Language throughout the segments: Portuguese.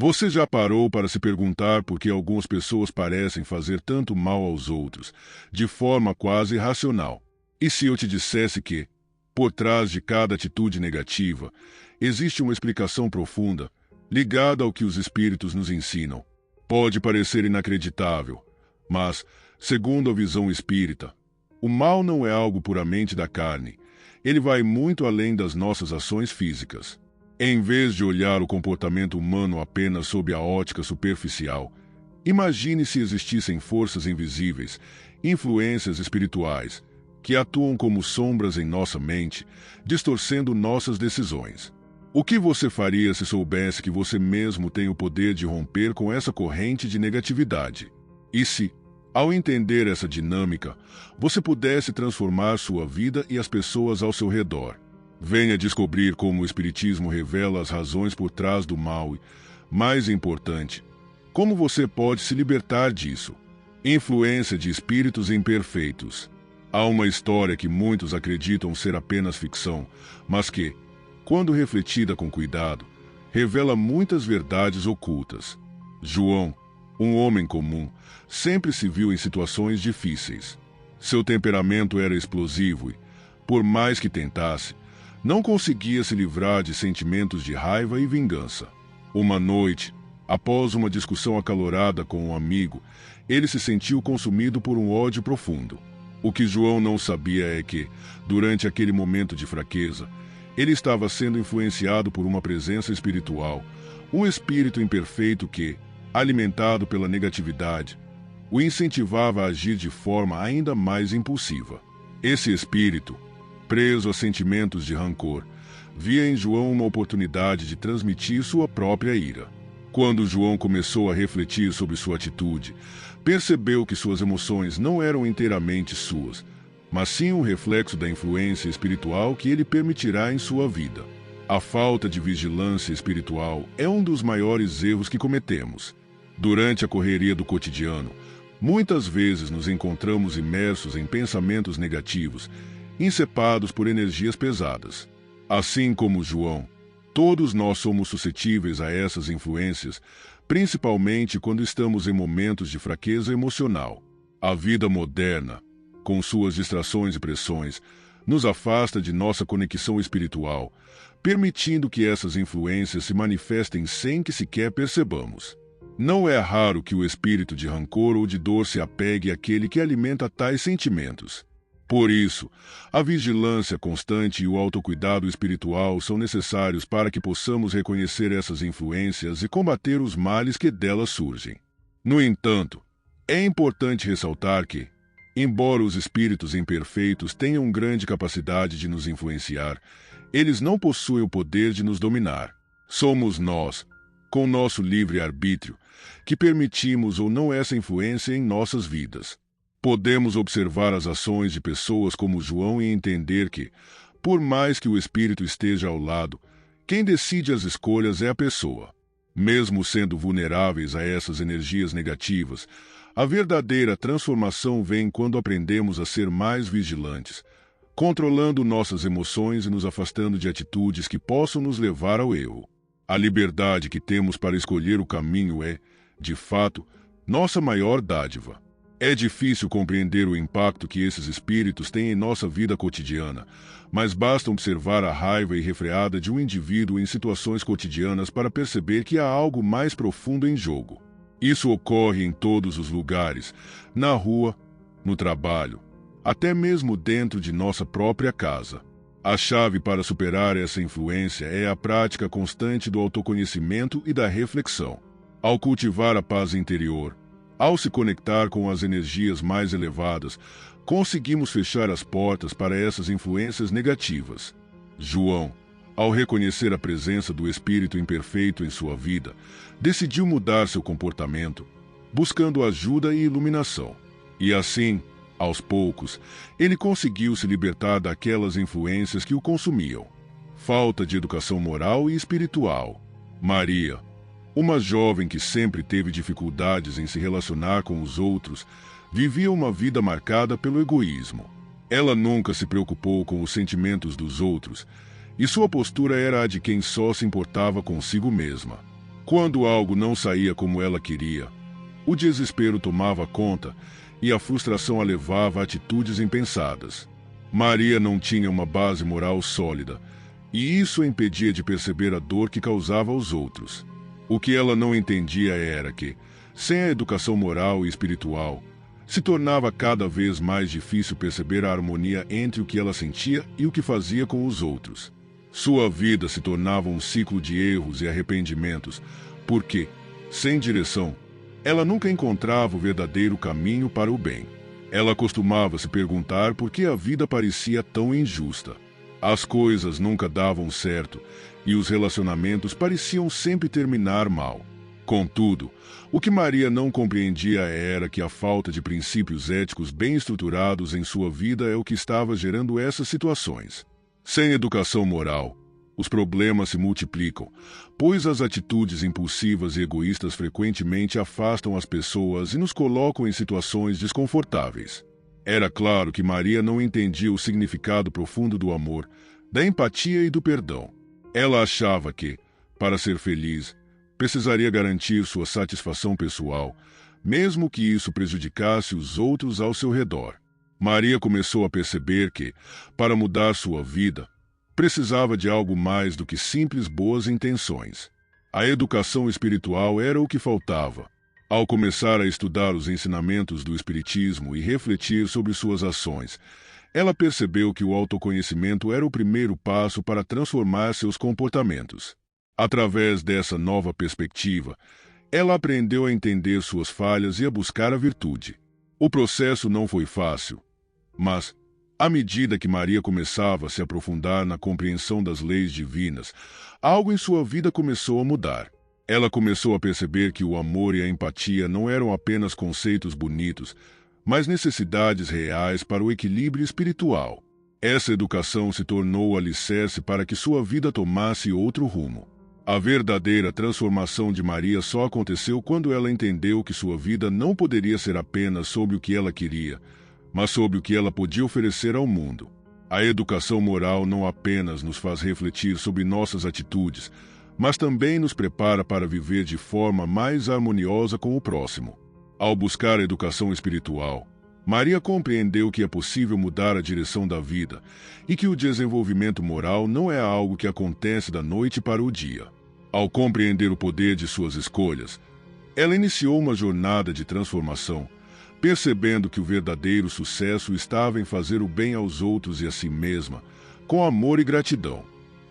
Você já parou para se perguntar por que algumas pessoas parecem fazer tanto mal aos outros, de forma quase irracional? E se eu te dissesse que, por trás de cada atitude negativa, existe uma explicação profunda, ligada ao que os espíritos nos ensinam? Pode parecer inacreditável, mas, segundo a visão espírita, o mal não é algo puramente da carne. Ele vai muito além das nossas ações físicas. Em vez de olhar o comportamento humano apenas sob a ótica superficial, imagine se existissem forças invisíveis, influências espirituais, que atuam como sombras em nossa mente, distorcendo nossas decisões. O que você faria se soubesse que você mesmo tem o poder de romper com essa corrente de negatividade? E se, ao entender essa dinâmica, você pudesse transformar sua vida e as pessoas ao seu redor? Venha descobrir como o Espiritismo revela as razões por trás do mal e, mais importante, como você pode se libertar disso. Influência de espíritos imperfeitos. Há uma história que muitos acreditam ser apenas ficção, mas que, quando refletida com cuidado, revela muitas verdades ocultas. João, um homem comum, sempre se viu em situações difíceis. Seu temperamento era explosivo e, por mais que tentasse, não conseguia se livrar de sentimentos de raiva e vingança. Uma noite, após uma discussão acalorada com um amigo, ele se sentiu consumido por um ódio profundo. O que João não sabia é que, durante aquele momento de fraqueza, ele estava sendo influenciado por uma presença espiritual, um espírito imperfeito que, alimentado pela negatividade, o incentivava a agir de forma ainda mais impulsiva. Esse espírito, preso a sentimentos de rancor, via em João uma oportunidade de transmitir sua própria ira. Quando João começou a refletir sobre sua atitude, percebeu que suas emoções não eram inteiramente suas, mas sim um reflexo da influência espiritual que ele permitirá em sua vida. A falta de vigilância espiritual é um dos maiores erros que cometemos. Durante a correria do cotidiano, muitas vezes nos encontramos imersos em pensamentos negativos, incepados por energias pesadas. Assim como João, todos nós somos suscetíveis a essas influências, principalmente quando estamos em momentos de fraqueza emocional. A vida moderna, com suas distrações e pressões, nos afasta de nossa conexão espiritual, permitindo que essas influências se manifestem sem que sequer percebamos. Não é raro que o espírito de rancor ou de dor se apegue àquele que alimenta tais sentimentos. Por isso, a vigilância constante e o autocuidado espiritual são necessários para que possamos reconhecer essas influências e combater os males que delas surgem. No entanto, é importante ressaltar que, embora os espíritos imperfeitos tenham grande capacidade de nos influenciar, eles não possuem o poder de nos dominar. Somos nós, com nosso livre-arbítrio, que permitimos ou não essa influência em nossas vidas. Podemos observar as ações de pessoas como João e entender que, por mais que o espírito esteja ao lado, quem decide as escolhas é a pessoa. Mesmo sendo vulneráveis a essas energias negativas, a verdadeira transformação vem quando aprendemos a ser mais vigilantes, controlando nossas emoções e nos afastando de atitudes que possam nos levar ao erro. A liberdade que temos para escolher o caminho é, de fato, nossa maior dádiva. É difícil compreender o impacto que esses espíritos têm em nossa vida cotidiana, mas basta observar a raiva irrefreada de um indivíduo em situações cotidianas para perceber que há algo mais profundo em jogo. Isso ocorre em todos os lugares, na rua, no trabalho, até mesmo dentro de nossa própria casa. A chave para superar essa influência é a prática constante do autoconhecimento e da reflexão. Ao cultivar a paz interior, ao se conectar com as energias mais elevadas, conseguimos fechar as portas para essas influências negativas. João, ao reconhecer a presença do espírito imperfeito em sua vida, decidiu mudar seu comportamento, buscando ajuda e iluminação. E assim, aos poucos, ele conseguiu se libertar daquelas influências que o consumiam. Falta de educação moral e espiritual. Maria, uma jovem que sempre teve dificuldades em se relacionar com os outros, vivia uma vida marcada pelo egoísmo. Ela nunca se preocupou com os sentimentos dos outros, e sua postura era a de quem só se importava consigo mesma. Quando algo não saía como ela queria, o desespero tomava conta e a frustração a levava a atitudes impensadas. Maria não tinha uma base moral sólida, e isso a impedia de perceber a dor que causava aos outros. O que ela não entendia era que, sem a educação moral e espiritual, se tornava cada vez mais difícil perceber a harmonia entre o que ela sentia e o que fazia com os outros. Sua vida se tornava um ciclo de erros e arrependimentos, porque, sem direção, ela nunca encontrava o verdadeiro caminho para o bem. Ela costumava se perguntar por que a vida parecia tão injusta. As coisas nunca davam certo e os relacionamentos pareciam sempre terminar mal. Contudo, o que Maria não compreendia era que a falta de princípios éticos bem estruturados em sua vida é o que estava gerando essas situações. Sem educação moral, os problemas se multiplicam, pois as atitudes impulsivas e egoístas frequentemente afastam as pessoas e nos colocam em situações desconfortáveis. Era claro que Maria não entendia o significado profundo do amor, da empatia e do perdão. Ela achava que, para ser feliz, precisaria garantir sua satisfação pessoal, mesmo que isso prejudicasse os outros ao seu redor. Maria começou a perceber que, para mudar sua vida, precisava de algo mais do que simples boas intenções. A educação espiritual era o que faltava. Ao começar a estudar os ensinamentos do Espiritismo e refletir sobre suas ações, ela percebeu que o autoconhecimento era o primeiro passo para transformar seus comportamentos. Através dessa nova perspectiva, ela aprendeu a entender suas falhas e a buscar a virtude. O processo não foi fácil, mas, à medida que Maria começava a se aprofundar na compreensão das leis divinas, algo em sua vida começou a mudar. Ela começou a perceber que o amor e a empatia não eram apenas conceitos bonitos, mas necessidades reais para o equilíbrio espiritual. Essa educação se tornou o alicerce para que sua vida tomasse outro rumo. A verdadeira transformação de Maria só aconteceu quando ela entendeu que sua vida não poderia ser apenas sobre o que ela queria, mas sobre o que ela podia oferecer ao mundo. A educação moral não apenas nos faz refletir sobre nossas atitudes, mas também nos prepara para viver de forma mais harmoniosa com o próximo. Ao buscar a educação espiritual, Maria compreendeu que é possível mudar a direção da vida e que o desenvolvimento moral não é algo que acontece da noite para o dia. Ao compreender o poder de suas escolhas, ela iniciou uma jornada de transformação, percebendo que o verdadeiro sucesso estava em fazer o bem aos outros e a si mesma, com amor e gratidão,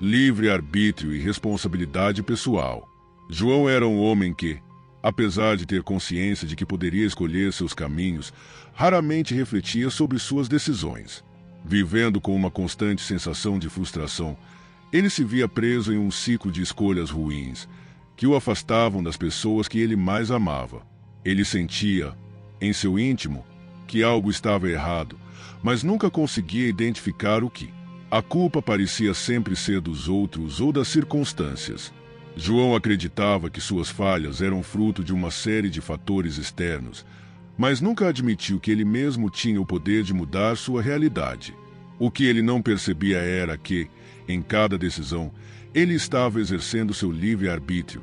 livre-arbítrio e responsabilidade pessoal. João era um homem que, apesar de ter consciência de que poderia escolher seus caminhos, raramente refletia sobre suas decisões. Vivendo com uma constante sensação de frustração, ele se via preso em um ciclo de escolhas ruins, que o afastavam das pessoas que ele mais amava. Ele sentia, em seu íntimo, que algo estava errado, mas nunca conseguia identificar o que. A culpa parecia sempre ser dos outros ou das circunstâncias. João acreditava que suas falhas eram fruto de uma série de fatores externos, mas nunca admitiu que ele mesmo tinha o poder de mudar sua realidade. O que ele não percebia era que, em cada decisão, ele estava exercendo seu livre-arbítrio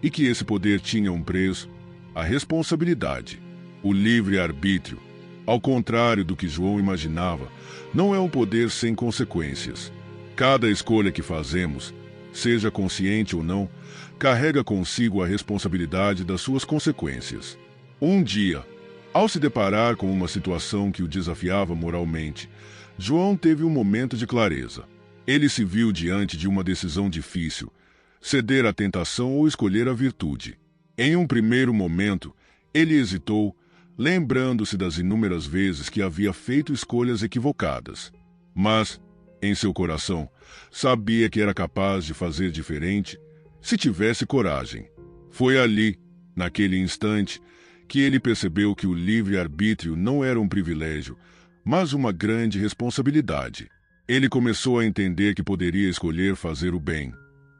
e que esse poder tinha um preço, a responsabilidade. O livre-arbítrio, ao contrário do que João imaginava, não é um poder sem consequências. Cada escolha que fazemos, seja consciente ou não, carrega consigo a responsabilidade das suas consequências. Um dia, ao se deparar com uma situação que o desafiava moralmente, João teve um momento de clareza. Ele se viu diante de uma decisão difícil, ceder à tentação ou escolher a virtude. Em um primeiro momento, ele hesitou, lembrando-se das inúmeras vezes que havia feito escolhas equivocadas. Mas, em seu coração, sabia que era capaz de fazer diferente se tivesse coragem. Foi ali, naquele instante, que ele percebeu que o livre-arbítrio não era um privilégio, mas uma grande responsabilidade. Ele começou a entender que poderia escolher fazer o bem,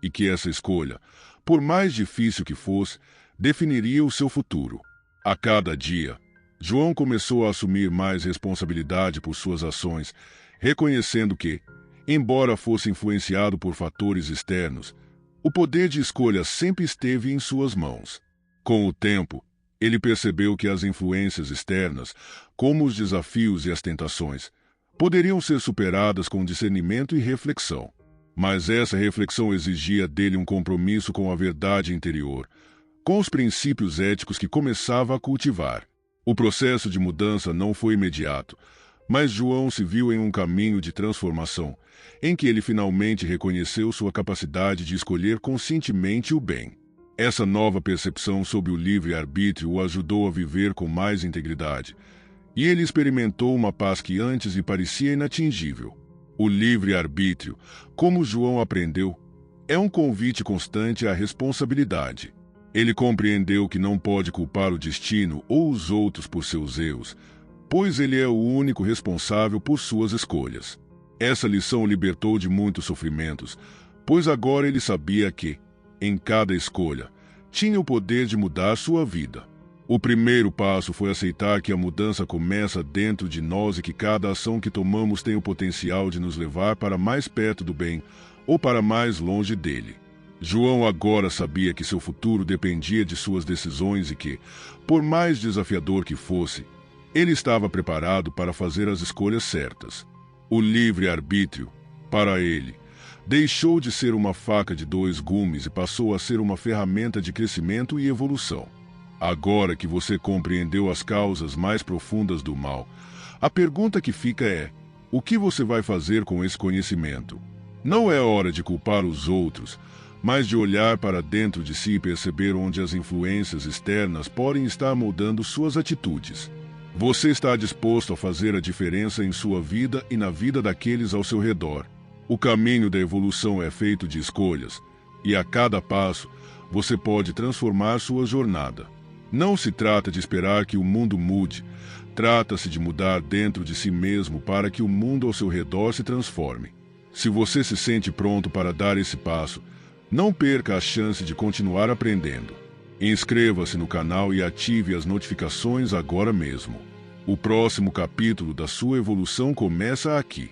e que essa escolha, por mais difícil que fosse, definiria o seu futuro. A cada dia, João começou a assumir mais responsabilidade por suas ações, reconhecendo que, embora fosse influenciado por fatores externos, O poder de escolha sempre esteve em suas mãos. Com o tempo, ele percebeu que as influências externas, como os desafios e as tentações, poderiam ser superadas com discernimento e reflexão. Mas essa reflexão exigia dele um compromisso com a verdade interior, com os princípios éticos que começava a cultivar. O processo de mudança não foi imediato, mas João se viu em um caminho de transformação, em que ele finalmente reconheceu sua capacidade de escolher conscientemente o bem. Essa nova percepção sobre o livre-arbítrio o ajudou a viver com mais integridade, e ele experimentou uma paz que antes lhe parecia inatingível. O livre-arbítrio, como João aprendeu, é um convite constante à responsabilidade. Ele compreendeu que não pode culpar o destino ou os outros por seus erros, pois ele é o único responsável por suas escolhas. Essa lição o libertou de muitos sofrimentos, pois agora ele sabia que, em cada escolha, tinha o poder de mudar sua vida. O primeiro passo foi aceitar que a mudança começa dentro de nós e que cada ação que tomamos tem o potencial de nos levar para mais perto do bem ou para mais longe dele. João agora sabia que seu futuro dependia de suas decisões e que, por mais desafiador que fosse, ele estava preparado para fazer as escolhas certas. O livre-arbítrio, para ele, deixou de ser uma faca de dois gumes e passou a ser uma ferramenta de crescimento e evolução. Agora que você compreendeu as causas mais profundas do mal, a pergunta que fica é: o que você vai fazer com esse conhecimento? Não é hora de culpar os outros, mas de olhar para dentro de si e perceber onde as influências externas podem estar moldando suas atitudes. Você está disposto a fazer a diferença em sua vida e na vida daqueles ao seu redor. O caminho da evolução é feito de escolhas, e a cada passo você pode transformar sua jornada. Não se trata de esperar que o mundo mude, trata-se de mudar dentro de si mesmo para que o mundo ao seu redor se transforme. Se você se sente pronto para dar esse passo, não perca a chance de continuar aprendendo. Inscreva-se no canal e ative as notificações agora mesmo. O próximo capítulo da sua evolução começa aqui.